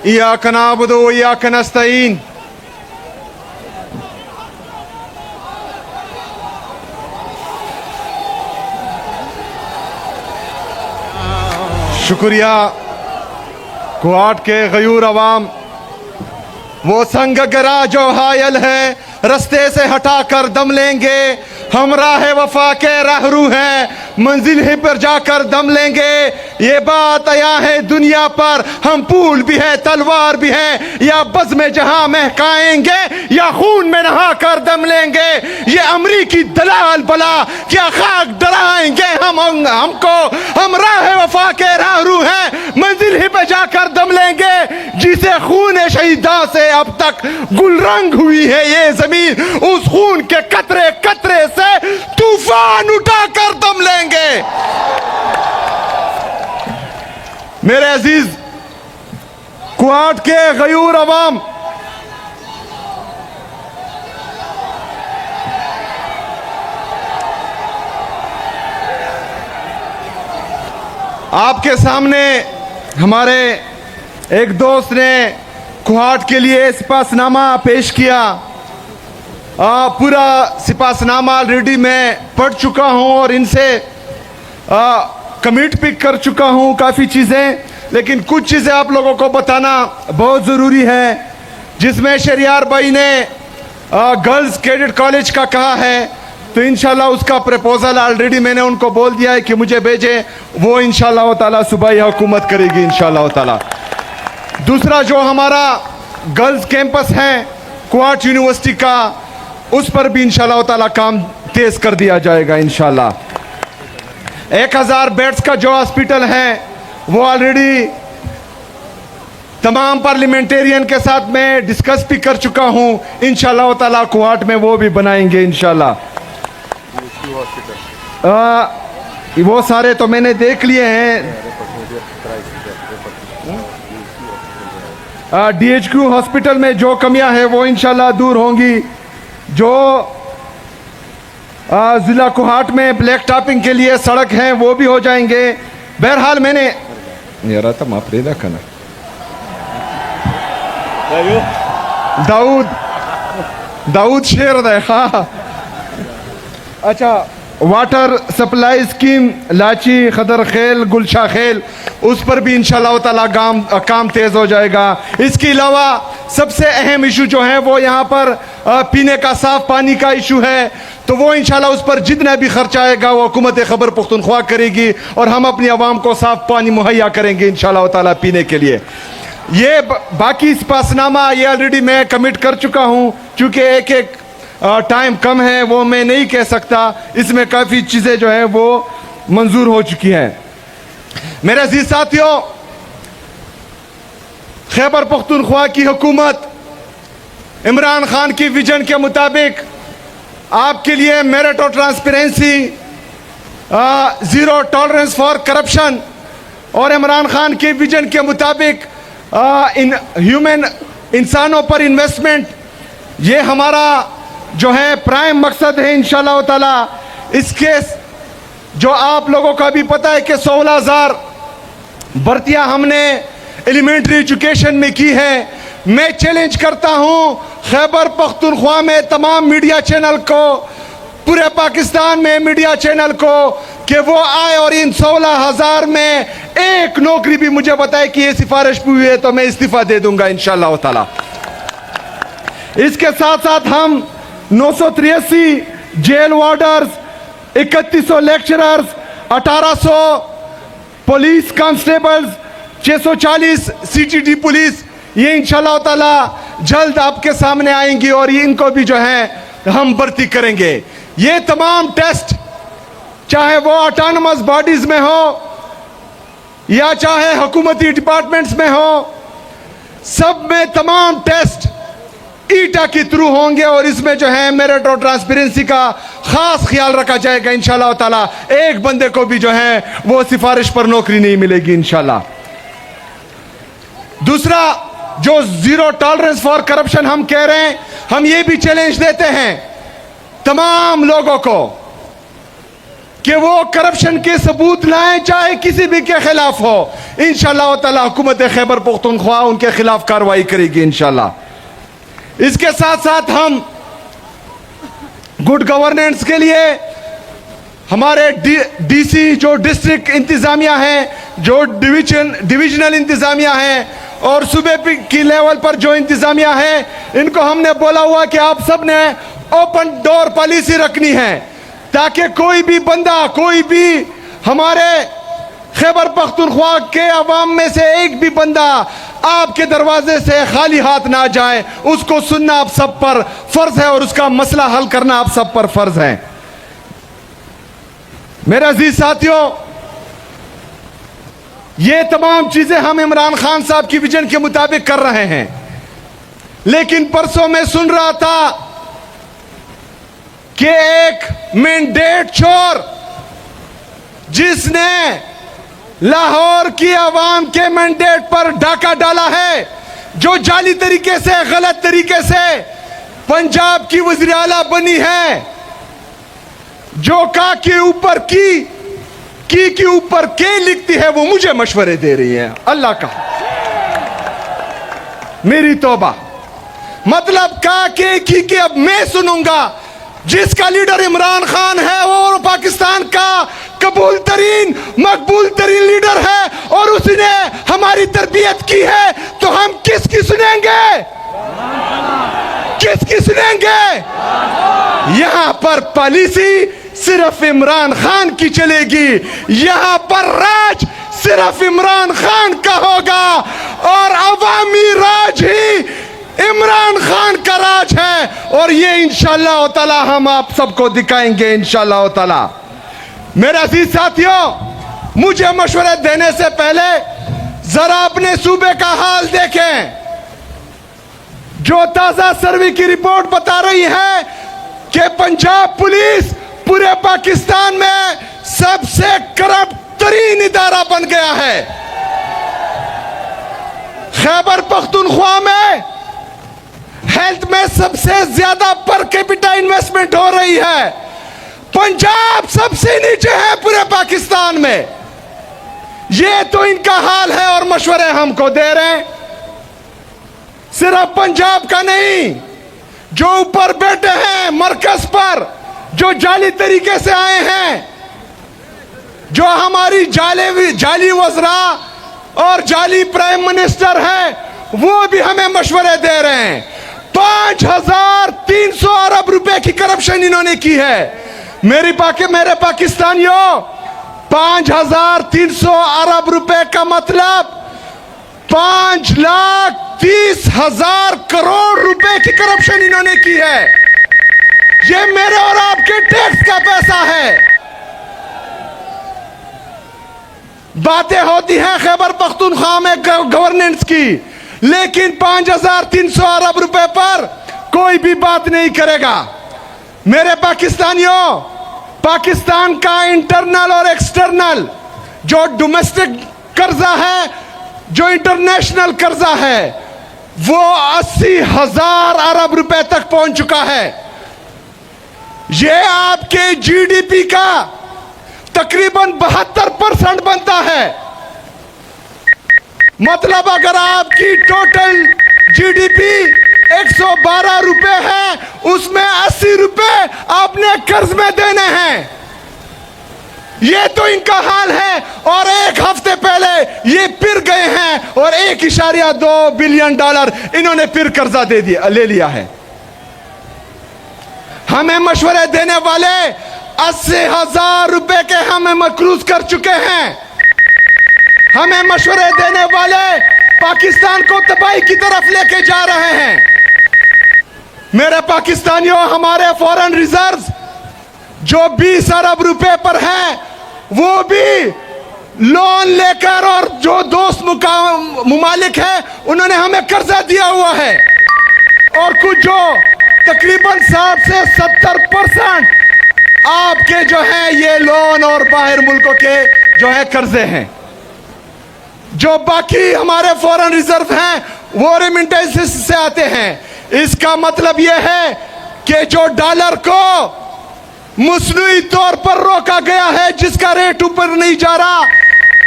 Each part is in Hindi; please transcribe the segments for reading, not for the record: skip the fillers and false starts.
इय्याका नअबुदु व इय्याका नस्तईन। शुक्रिया। कुआट के गयूर अवाम, वो संग गरा जो हायल है, रस्ते से हटा कर दम लेंगे। हम राह वफा के राहरू हैं, मंजिल ही पर जाकर दम लेंगे। ये बात आया है दुनिया पर, हम फूल भी है तलवार भी है, या बज़ में जहां महकाएंगे या खून में नहा कर दम लेंगे। ये अमरीकी दलाल बला क्या खाक डराएंगे हमको। हम राह वफा के राहरू हैं, मंजिल ही पे जाकर दम लेंगे। जिसे खून शहीदा से अब तक गुलरंग हुई है ये जमीन, उस खून के कतरे कतरे से तूफान उठाकर दम लेंगे। मेरे अजीज कुआट के गयूर अवाम, आपके सामने हमारे एक दोस्त ने कुआट के लिए सिपासनामा पेश किया। पूरा सिपासनामा ऑलरेडी मैं पढ़ चुका हूं और इनसे कमिट पिक कर चुका हूं काफ़ी चीज़ें, लेकिन कुछ चीज़ें आप लोगों को बताना बहुत ज़रूरी है। जिसमें शरियार भाई ने गर्ल्स कैडेट कॉलेज का कहा है, तो इंशाल्लाह उसका प्रपोजल ऑलरेडी मैंने उनको बोल दिया है कि मुझे भेजें, वो इंशाल्लाह ताला सुबह ही हुकूमत करेगी इंशाल्लाह ताला। दूसरा जो हमारा गर्ल्स कैंपस है कुआट यूनिवर्सिटी का, उस पर भी इंशाल्लाह ताला काम तेज कर दिया जाएगा इंशाल्लाह। 1000 बेड्स का जो हॉस्पिटल है वो ऑलरेडी तमाम पार्लियामेंटेरियन के साथ मैं डिस्कस भी कर चुका हूं। इंशाल्लाह ताला कुआट में वो भी बनाएंगे इंशाल्लाह। वो सारे तो मैंने देख लिए हैं। DHQ हॉस्पिटल में जो कमियां हैं वो इंशाल्लाह दूर होंगी। जो ज़िला कुहाट में ब्लैक टॉपिंग के लिए सड़क हैं वो भी हो जाएंगे। बहरहाल मैंने दाऊद शेर देखा। अच्छा, वाटर सप्लाई स्कीम लाची खदर खेल गुलशा खेल, उस पर भी इंशाल्लाह ताला काम तेज़ हो जाएगा। इसके अलावा सबसे अहम इशू जो है वो यहाँ पर पीने का साफ पानी का इशू है, तो वो इंशाल्लाह उस पर जितना भी खर्चा आएगा वो हुकूमत खैबर पख्तूनख्वा करेगी और हम अपनी आवाम को साफ पानी मुहैया करेंगे इंशाल्लाह ताला पीने के लिए। ये बाकी सिपासनामा ये ऑलरेडी मैं कमिट कर चुका हूँ, चूँकि एक टाइम कम है वो मैं नहीं कह सकता। इसमें काफ़ी चीज़ें जो हैं वो मंजूर हो चुकी हैं। मेरे अजीज साथियों, खैबर पख्तूनख्वा की हुकूमत इमरान खान की विजन के मुताबिक आपके लिए मेरिट और transparency, zero tolerance for corruption और इमरान खान के विजन के मुताबिक इंसानों पर इन्वेस्टमेंट, ये हमारा जो है प्राइम मकसद है इंशाल्लाह ताला। इसके जो आप लोगों का भी पता है कि 16,000 भर्तियां हमने एलिमेंट्री एजुकेशन में की है। मैं चैलेंज करता हूं खैबर पख्तूनख्वा में तमाम मीडिया चैनल को, पूरे पाकिस्तान में मीडिया चैनल को, कि वो आए और इन 16,000 में एक नौकरी भी मुझे बताए कि ये सिफारिश हुई है तो मैं इस्तीफा दे दूंगा इंशाल्लाह ताला। इसके साथ साथ हम 983 jail warders, 3100 lecturers, 1800 police constables, 640 CGD police, ये इंशाल्लाह ताला जल्द आपके सामने आएंगी और इनको भी जो है हम भर्ती करेंगे। ये तमाम टेस्ट चाहे वो ऑटोनमस बॉडीज में हो या चाहे हुकूमती डिपार्टमेंट्स में हो, सब में तमाम टेस्ट ईटा के थ्रू होंगे और इसमें जो है मेरिट और ट्रांसपेरेंसी का खास ख्याल रखा जाएगा इंशाल्लाह ताला। एक बंदे को भी जो है वो सिफारिश पर नौकरी नहीं मिलेगी इंशाल्लाह। दूसरा, जो जीरो टॉलरेंस फॉर करप्शन हम कह रहे हैं, हम ये भी चैलेंज देते हैं तमाम लोगों को कि वो करप्शन के सबूत लाएं, चाहे किसी भी के खिलाफ हो। इंशाअल्लाह ताला हुकूमत खैबर पख्तूनख्वा उनके खिलाफ कार्रवाई करेगी इंशाअल्लाह। इसके साथ साथ हम गुड गवर्नेंस के लिए हमारे डीसी जो डिस्ट्रिक्ट इंतजामिया है, जो डिविजनल इंतजामिया है और सूबे की लेवल पर जो इंतजामिया है, इनको हमने बोला हुआ कि आप सब ने ओपन डोर पॉलिसी रखनी है, ताकि कोई भी बंदा, कोई भी हमारे खैबर पख्तूनख्वा के अवाम में से एक भी बंदा आपके दरवाजे से खाली हाथ ना जाए। उसको सुनना आप सब पर फर्ज है और उसका मसला हल करना आप सब पर फर्ज है। मेरे अजीज साथियों, ये तमाम चीजें हम इमरान खान साहब की विजन के मुताबिक कर रहे हैं, लेकिन परसों में सुन रहा था कि एक मैंडेट चोर जिसने लाहौर की आवाम के मैंडेट पर डाका डाला है, जो जाली तरीके से, गलत तरीके से पंजाब की वज़ीर आला बनी है, जो का के ऊपर की के ऊपर के लिखती है, वो मुझे मशवरे दे रही है। अल्लाह का मेरी तौबा, मतलब का के की के अब मैं सुनूंगा। जिसका लीडर इमरान खान है वो पाकिस्तान का कबूल तरीन, मकबूल तरीन लीडर है और उसने हमारी तरबियत की है, तो हम किसकी सुनेंगे? किसकी सुनेंगे? यहां पर पॉलिसी सिर्फ इमरान खान की चलेगी, यहां पर राज सिर्फ इमरान खान का होगा और अवामी राज ही इमरान खान का राज है। और ये इंशाअल्लाह ताला हम आप सबको दिखाएंगे इंशाअल्लाह ताला। मेरे अजीज साथियों, मुझे मशवरे देने से पहले जरा अपने सूबे का हाल देखें। जो ताजा सर्वे की रिपोर्ट बता रही है कि पंजाब पुलिस पूरे पाकिस्तान में सबसे करप्ट तरीन इदारा बन गया है। खैबर पख्तूनख्वा में हेल्थ में सबसे ज्यादा पर कैपिटा इन्वेस्टमेंट हो रही है, पंजाब सबसे नीचे है पूरे पाकिस्तान में। ये तो इनका हाल है और मशवरे हमको दे रहे हैं। सिर्फ पंजाब का नहीं, जो ऊपर बैठे हैं मरकज पर, जो जाली तरीके से आए हैं, जो हमारी जाली वज़रा और जाली प्राइम मिनिस्टर है, वो भी हमें मशवरे दे रहे हैं। 5300 अरब रुपए की करप्शन इन्होंने की है। मेरे पाकिस्तानियों, 5300 अरब रुपए का मतलब 5,30,000 करोड़ रुपए की करप्शन इन्होंने की है। ये मेरे और आपके टैक्स का पैसा है। बातें होती हैं खैबर पख्तूनख्वा में गवर्नेंस की, लेकिन 5,300 अरब रुपए पर कोई भी बात नहीं करेगा। मेरे पाकिस्तानियों, पाकिस्तान का इंटरनल और एक्सटर्नल जो डोमेस्टिक कर्जा है, जो इंटरनेशनल कर्जा है, वो 80,000 अरब रुपए तक पहुंच चुका है। ये आपके जीडीपी का तकरीबन 72% बनता है। मतलब अगर आपकी टोटल जीडीपी 112 रुपए है, उसमें 80 रुपए आपने कर्ज में देने हैं। ये तो इनका हाल है। और एक हफ्ते पहले ये फिर गए हैं और 1.2 बिलियन डॉलर इन्होंने फिर कर्जा ले लिया है। हमें मशवरे देने वाले 80,000 रुपए के हमें मकरूज कर चुके हैं। हमें मशवरे देने वाले पाकिस्तान को तबाही की तरफ लेके जा रहे हैं। मेरे पाकिस्तानियों, हमारे फॉरेन रिजर्व्स जो 20 अरब रुपए पर हैं, वो भी लोन लेकर, और जो दोस्त मुमालिक है उन्होंने हमें कर्जा दिया हुआ है। और कुछ जो तकरीबन 60 से 70% आपके जो है ये लोन और बाहर मुल्कों के जो है कर्जे हैं। जो बाकी हमारे फॉरेन रिजर्व हैं वो रेमिटेंसेस से आते हैं। इसका मतलब यह है कि जो डॉलर को मसनूई तौर पर रोका गया है, जिसका रेट ऊपर नहीं जा रहा।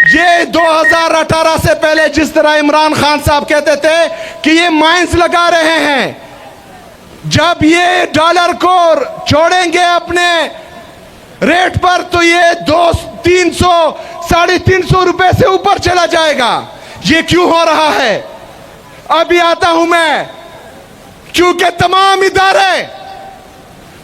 ये 2018 से पहले जिस तरह इमरान खान साहब कहते थे कि ये माइंस लगा रहे हैं, जब ये डॉलर को छोड़ेंगे अपने रेट पर तो ये 200-300 350 रुपए से ऊपर चला जाएगा। ये क्यों हो रहा है? अभी आता हूं मैं। क्योंकि तमाम इदारे,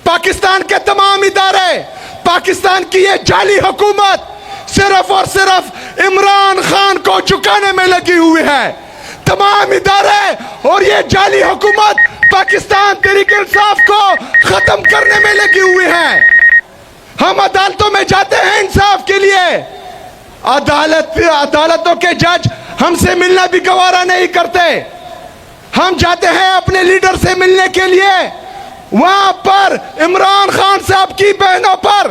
पाकिस्तान के तमाम इदारे, पाकिस्तान की ये जाली हुकूमत सिर्फ और सिर्फ इमरान खान को चुकाने में लगी हुई है। तमाम इदारे और ये जाली हुकूमत पाकिस्तान तहरीक-ए-इंसाफ को खत्म करने में लगी हुई है। हम अदालतों में जाते हैं इंसाफ के लिए, अदालतों के जज हमसे मिलना भी गवारा नहीं करते। हम जाते हैं अपने लीडर से मिलने के लिए, वहां पर इमरान खान साहब की बहनों पर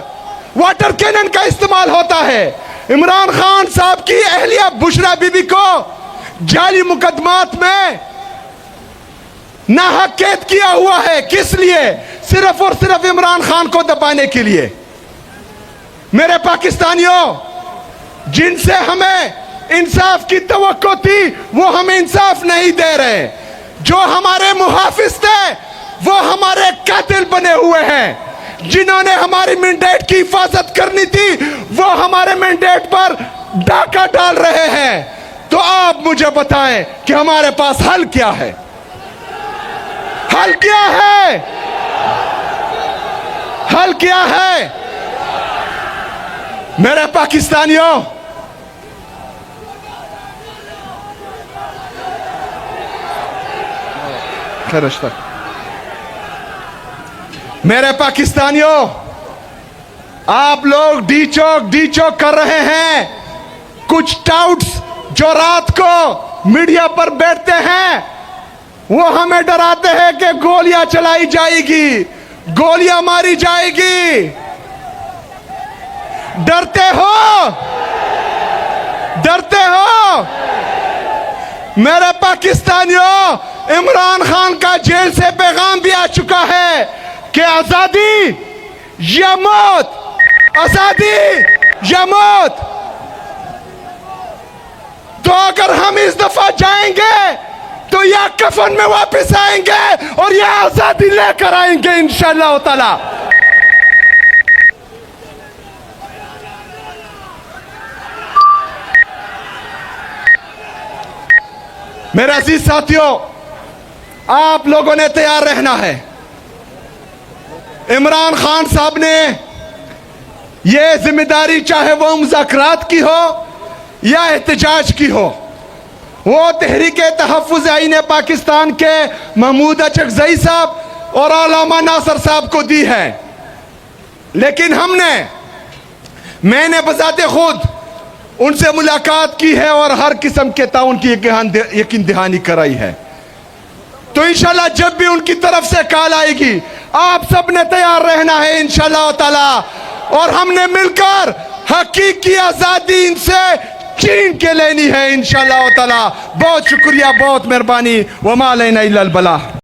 वाटर कैनन का इस्तेमाल होता है। इमरान खान साहब की अहलिया बुशरा बीबी को जाली मुकदमात में नाहक कैद किया हुआ है। किस लिए? सिर्फ और सिर्फ इमरान खान को दबाने के लिए। मेरे पाकिस्तानियों, जिनसे हमें इंसाफ की तवक्को थी वो हमें इंसाफ नहीं दे रहे। जो हमारे मुहाफिज थे वो हमारे कातिल बने हुए हैं। जिन्होंने हमारी मैंडेट की हिफाजत करनी थी वो हमारे मैंडेट पर डाका डाल रहे हैं। तो आप मुझे बताएं कि हमारे पास हल क्या है? हल क्या है? हल क्या है? मेरे पाकिस्तानियों, मेरे पाकिस्तानियों, आप लोग डी चौक कर रहे हैं। कुछ टाउट्स जो रात को मीडिया पर बैठते हैं वो हमें डराते हैं कि गोलियां चलाई जाएगी, गोलियां मारी जाएगी। डरते हो? डरते हो? मेरे पाकिस्तानियों, इमरान खान का जेल से पैगाम भी आ चुका है कि आजादी या मौत, आजादी या मौत। तो अगर हम इस दफा जाएंगे तो या कफन में वापस आएंगे और या आजादी लेकर आएंगे इंशाअल्लाह ताला। मेरे अजीज साथियों, आप लोगों ने तैयार रहना है। इमरान खान साहब ने यह जिम्मेदारी, चाहे वो मुज़ाकरात की हो या एहतजाज की हो, वो तहरीके तहफ़्फ़ुज़ आईन पाकिस्तान के महमूद अचकज़ई साहब और अल्लामा नासर साहब को दी है। लेकिन मैंने बजाते खुद उनसे मुलाकात की है और हर किस्म के ताउन की यकीन दहानी कराई है। तो इंशाल्लाह जब भी उनकी तरफ से कॉल आएगी, आप सब ने तैयार रहना है इंशाल्लाह ताला, और हमने मिलकर हकीकी आजादी इनसे छीन के लेनी है इंशाल्लाह ताला। बहुत शुक्रिया, बहुत मेहरबानी। वमा अलैना इल्लल बलाग।